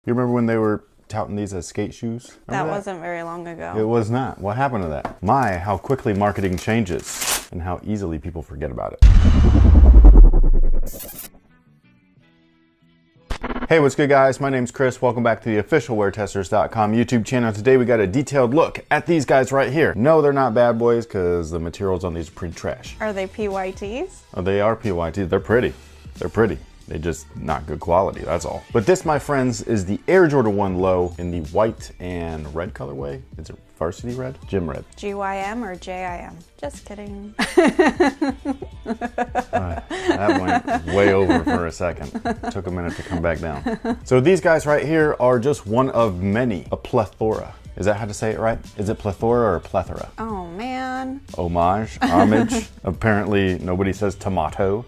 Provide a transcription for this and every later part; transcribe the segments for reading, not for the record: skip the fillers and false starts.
You remember when they were touting these as skate shoes? That wasn't very long ago. It was not. What happened to that? My, how quickly marketing changes and how easily people forget about it. Hey, what's good guys? My name's Chris. Welcome back to the official WearTesters.com YouTube channel. Today we got a detailed look at these guys right here. No, they're not bad boys because the materials on these are pretty trash. Are they PYTs? Oh, they are PYTs. They're pretty. They're pretty. They're just not good quality, that's all. But this, my friends, is the Air Jordan 1 Low in the white and red colorway. Is it varsity red? Gym red. GYM or JIM? Just kidding. That went way over for a second. Took a minute to come back down. So these guys right here are just one of many, a plethora. Is that how to say it right? Is it plethora or plethora? Oh man. Homage. Apparently nobody says tomato.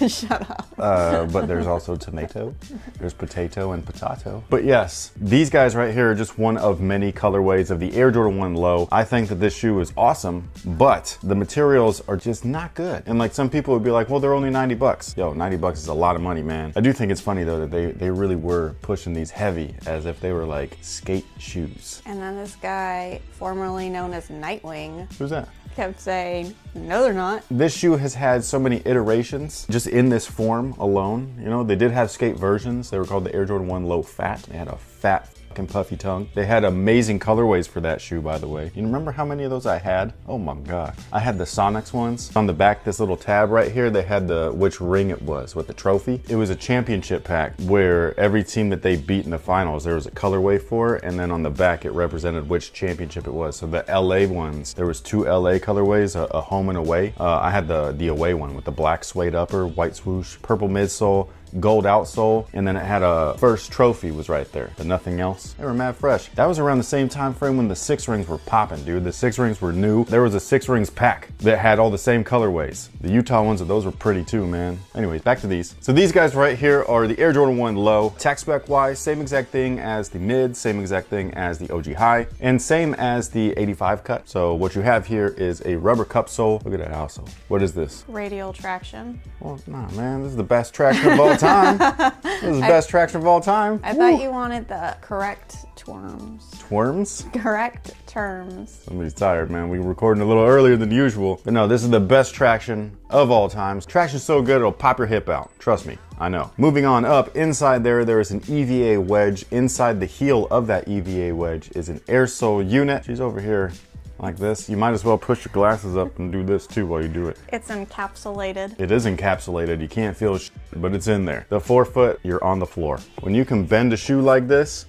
Shut up. But there's also tomato. There's potato and potato. But yes, these guys right here are just one of many colorways of the Air Jordan 1 Low. I think that this shoe is awesome, but the materials are just not good. And like some people would be like, well, they're only 90 bucks. Yo, 90 bucks is a lot of money, man. I do think it's funny though that they really were pushing these heavy as if they were like skate shoes. And then this guy, formerly known as Nightwing, Who's that? kept saying, no, they're not. This shoe has had so many iterations just in this form alone. You know, they did have skate versions. They were called the Air Jordan 1 Low Fat. They had a fat fucking puffy tongue. They had amazing colorways for that shoe, by the way. You remember how many of those I had? Oh my God. I had the Sonics ones. On the back, this little tab right here, they had which ring it was with the trophy. It was a championship pack where every team that they beat in the finals, there was a colorway for, and then on the back, it represented which championship it was. So the LA ones, there was two LA colorways, a home and away. I had the away one with the black suede upper, white swoosh, purple midsole, gold outsole, and then it had a first trophy was right there, but nothing else. They were mad fresh. That was around the same time frame when the 6 rings were popping, dude. The 6 rings were new. There was a 6 rings pack that had all the same colorways. The Utah ones, those were pretty too, man. Anyways, back to these. So these guys right here are the Air Jordan 1 Low. Tech spec wise, same exact thing as the mid, same exact thing as the OG High, and same as the 85 cut. So what you have here is a rubber cup sole. Look at that outsole. What is this? Radial traction. Well, nah, man, this is the best traction of all time. This is the best traction of all time. I thought you wanted the correct terms. Worms? Correct terms. Somebody's tired, man. We were recording a little earlier than usual. But no, this is the best traction of all times. Traction's so good, it'll pop your hip out. Trust me, I know. Moving on up, inside there is an EVA wedge. Inside the heel of that EVA wedge is an air sole unit. She's over here like this. You might as well push your glasses up and do this too while you do it. It's encapsulated. It is encapsulated. You can't feel shit, but it's in there. The forefoot, you're on the floor. When you can bend a shoe like this,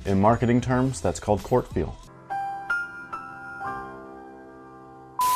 in marketing terms, that's called court feel.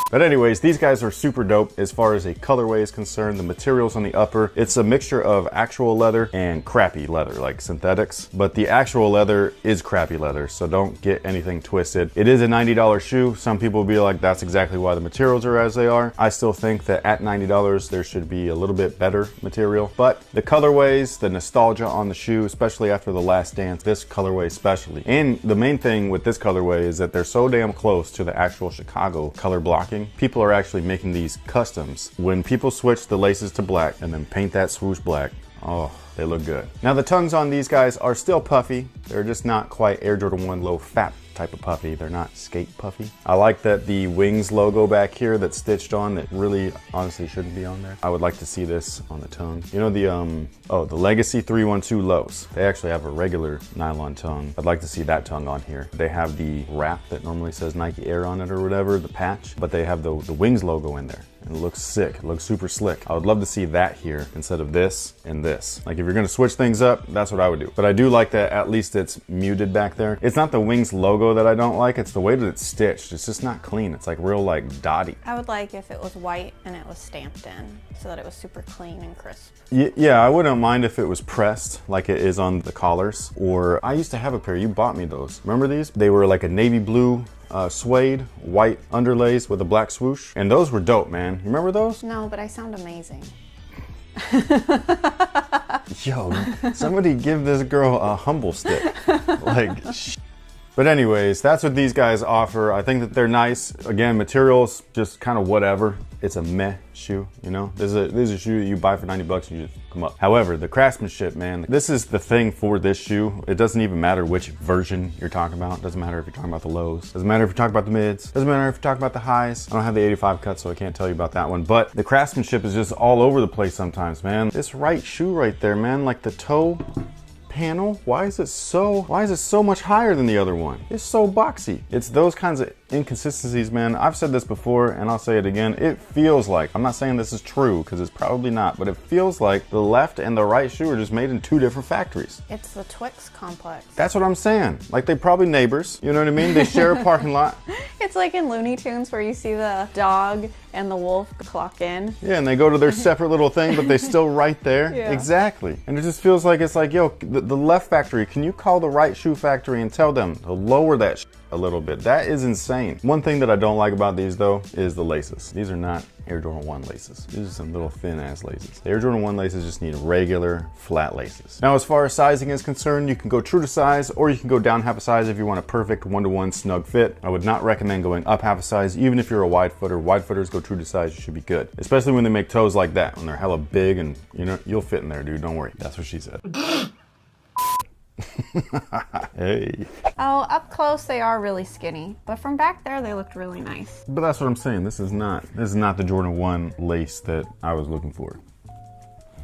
But anyways, these guys are super dope as far as a colorway is concerned. The materials on the upper, it's a mixture of actual leather and crappy leather, like synthetics. But the actual leather is crappy leather, so don't get anything twisted. It is a $90 shoe. Some people will be like, that's exactly why the materials are as they are. I still think that at $90, there should be a little bit better material. But the colorways, the nostalgia on the shoe, especially after The Last Dance, this colorway especially. And the main thing with this colorway is that they're so damn close to the actual Chicago color blocking. People are actually making these customs. When people switch the laces to black and then paint that swoosh black, oh, they look good. Now the tongues on these guys are still puffy. They're just not quite Air Jordan 1 Low Fat type of puffy. They're not skate puffy. I like that the Wings logo back here that's stitched on that really honestly shouldn't be on there. I would like to see this on the tongue. You know the Legacy 312 Lows. They actually have a regular nylon tongue. I'd like to see that tongue on here. They have the wrap that normally says Nike Air on it or whatever, the patch, but they have the Wings logo in there. And it looks sick, it looks super slick. I would love to see that here instead of this and this. Like if you're gonna switch things up, that's what I would do. But I do like that at least it's muted back there. It's not the Wings logo that I don't like, it's the way that it's stitched. It's just not clean. It's like real like dotty. I would like if it was white and it was stamped in so that it was super clean and crisp. Yeah, I wouldn't mind if it was pressed like it is on the collars. Or I used to have a pair, you bought me those. Remember these? They were like a navy blue suede, white underlays with a black swoosh. And those were dope, man. You remember those? No, but I sound amazing. Yo, somebody give this girl a humble stick. Like, But anyways, that's what these guys offer. I think that they're nice. Again, materials, just kind of whatever. it's a meh shoe, you know? This is a shoe that you buy for 90 bucks and you just come up. However, the craftsmanship, man, this is the thing for this shoe. It doesn't even matter which version you're talking about. It doesn't matter if you're talking about the lows. Doesn't matter if you're talking about the mids. Doesn't matter if you're talking about the highs. I don't have the 85 cut, so I can't tell you about that one. But the craftsmanship is just all over the place sometimes, man. This right shoe right there, man, like the toe panel, why is it so much higher than the other one? It's so boxy. It's those kinds of inconsistencies, man. I've said this before and I'll say it again. It feels like, I'm not saying this is true because it's probably not, but it feels like the left and the right shoe are just made in two different factories. It's the Twix complex. That's what I'm saying. Like, they probably neighbors, you know what I mean? They share a parking lot. It's like in Looney Tunes where you see the dog and the wolf clock in. Yeah, and they go to their separate little thing, but they still right there. Yeah. Exactly. And it just feels like it's like, yo, the left factory, can you call the right shoe factory and tell them to lower that a little bit? That is insane. One thing that I don't like about these though is the laces. These are not Air Jordan 1 laces. These are some little thin ass laces. The Air Jordan 1 laces just need regular flat laces. Now, as far as sizing is concerned, you can go true to size or you can go down half a size if you want a perfect 1-to-1 snug fit. I would not recommend going up half a size, even if you're a wide footer. Wide footers go true to size, you should be good. Especially when they make toes like that, when they're hella big and you know, you'll fit in there, dude, don't worry. That's what she said. Hey. Oh, up close they are really skinny, but from back there they looked really nice. But that's what I'm saying. This is not the Jordan 1 lace that I was looking for.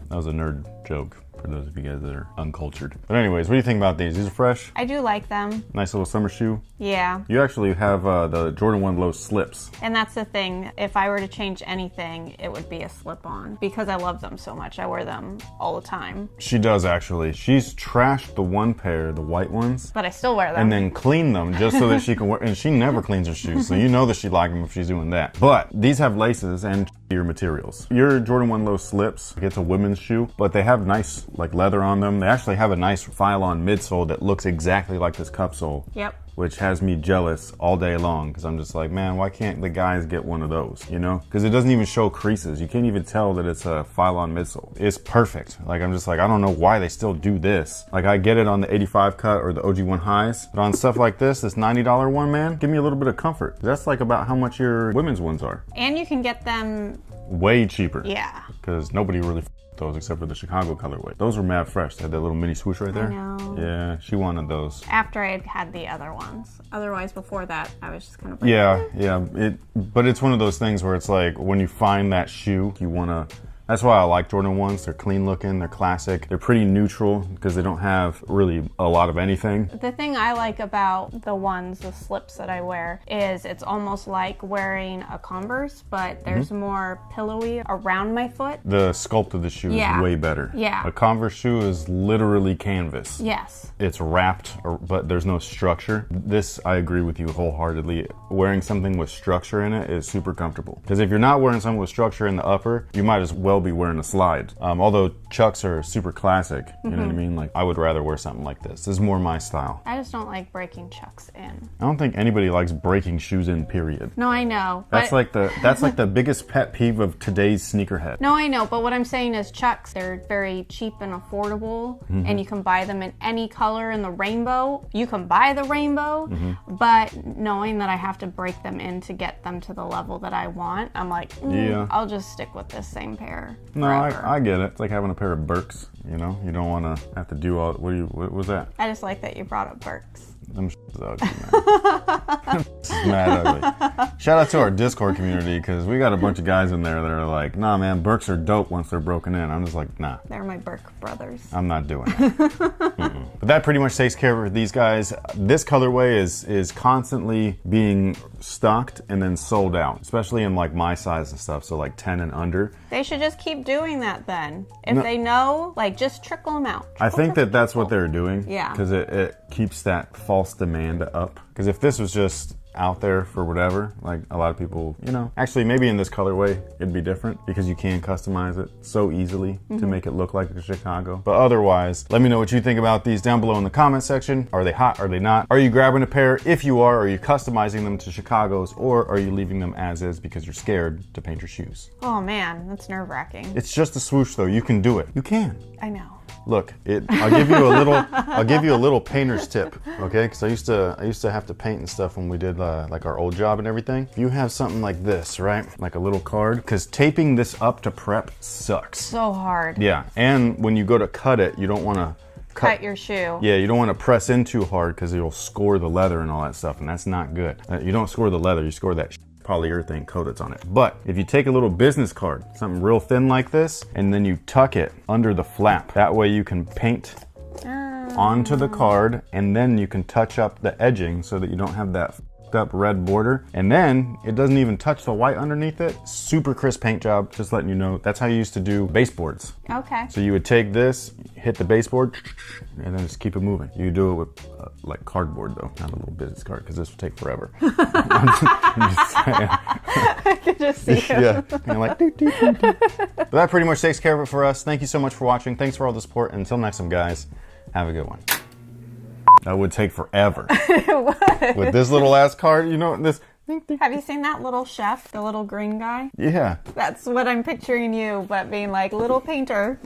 That was a nerd joke for those of you guys that are uncultured. But anyways, what do you think about these? These are fresh. I do like them. Nice little summer shoe. Yeah. You actually have the Jordan 1 low slips. And that's the thing. If I were to change anything, it would be a slip-on because I love them so much. I wear them all the time. She does actually. She's trashed the one pair, the white ones. But I still wear them. And then clean them just so that she can wear, and she never cleans her shoes, so you know that she likes them if she's doing that. But these have laces and your materials. Your Jordan 1 low slips, it's a women's shoe, but they have nice like leather on them. They actually have a nice file-on midsole that looks exactly like this cup sole. Yep. Which has me jealous all day long because I'm just like, man, why can't the guys get one of those, you know? Because it doesn't even show creases. You can't even tell that it's a file-on midsole. It's perfect. Like, I'm just like, I don't know why they still do this. Like, I get it on the 85 cut or the OG1 highs, but on stuff like this $90 one, man, give me a little bit of comfort. That's like about how much your women's ones are. And you can get them way cheaper. Yeah. Because nobody really those except for the Chicago colorway. Those were mad fresh. They had that little mini swoosh right there. I know. Yeah, she wanted those. After I had the other ones. Otherwise, before that, I was just kind of like... Yeah. But it's one of those things where it's like, when you find that shoe, you want to... That's why I like Jordan 1s. They're clean looking, they're classic. They're pretty neutral because they don't have really a lot of anything. The thing I like about the ones, the slips that I wear, is it's almost like wearing a Converse, but there's more pillowy around my foot. The sculpt of the shoe is way better. Yeah. A Converse shoe is literally canvas. Yes. It's wrapped, but there's no structure. This, I agree with you wholeheartedly. Wearing something with structure in it is super comfortable. Because if you're not wearing something with structure in the upper, you might as well be wearing a slide. Although Chucks are super classic, you know what I mean? Like, I would rather wear something like this. This is more my style. I just don't like breaking Chucks in. I don't think anybody likes breaking shoes in, period. No, I know. That's like the biggest pet peeve of today's sneakerhead. No, I know, but what I'm saying is Chucks, they're very cheap and affordable, and you can buy them in any color in the rainbow. You can buy the rainbow, but knowing that I have to break them in to get them to the level that I want, I'm like, yeah, I'll just stick with this same pair. No, I get it. It's like having a pair of Birks, you know? You don't want to have to do all... What was that? I just like that you brought up Birks. Them is ugly, man. This is mad ugly. Shout out to our Discord community, because we got a bunch of guys in there that are like, nah, man, Birks are dope once they're broken in. I'm just like, nah. They're my Birk brothers. I'm not doing it. But that pretty much takes care of these guys. This colorway is constantly being stocked and then sold out, especially in like my size and stuff, so like 10 and under. They should just keep doing that then. If they know, like, just trickle them out. I think that's what they're doing. Yeah. Because it keeps that false demand up. Because if this was just out there for whatever, like a lot of people, you know, actually maybe in this colorway it'd be different because you can customize it so easily to make it look like a Chicago. But otherwise, let me know what you think about these down below in the comment section. Are they hot? Are they not? Are you grabbing a pair? If you are you customizing them to Chicago's, or are you leaving them as is because you're scared to paint your shoes? Oh man, that's nerve-wracking. It's just a swoosh though. You can do it. You can. I know. Look, I'll give you a little painter's tip, okay? Because I used to have to paint and stuff when we did like our old job and everything. You have something like this, right? Like a little card, because taping this up to prep sucks. So hard. Yeah, and when you go to cut it, you don't want to cut your shoe. Yeah, you don't want to press in too hard because it'll score the leather and all that stuff, and that's not good. You don't score the leather, you score that polyurethane coat that's on it. But if you take a little business card, something real thin like this, and then you tuck it under the flap, that way you can paint onto the card, and then you can touch up the edging so that you don't have that f***ed up red border, and then it doesn't even touch the white underneath it. Super crisp paint job, just letting you know. That's how you used to do baseboards. Okay. So you would take this, hit the baseboard, and then just keep it moving. You do it with like cardboard though, not a little business card, because this will take forever. I'm just saying. I can just see you. Yeah, you're like, doo, doo, doo, doo. But that pretty much takes care of it for us. Thank you so much for watching. Thanks for all the support. And until next time, guys, have a good one. That would take forever. It would. With this little ass card, you know, this. Have you seen that little chef, the little green guy? Yeah. That's what I'm picturing you, but being like little painter.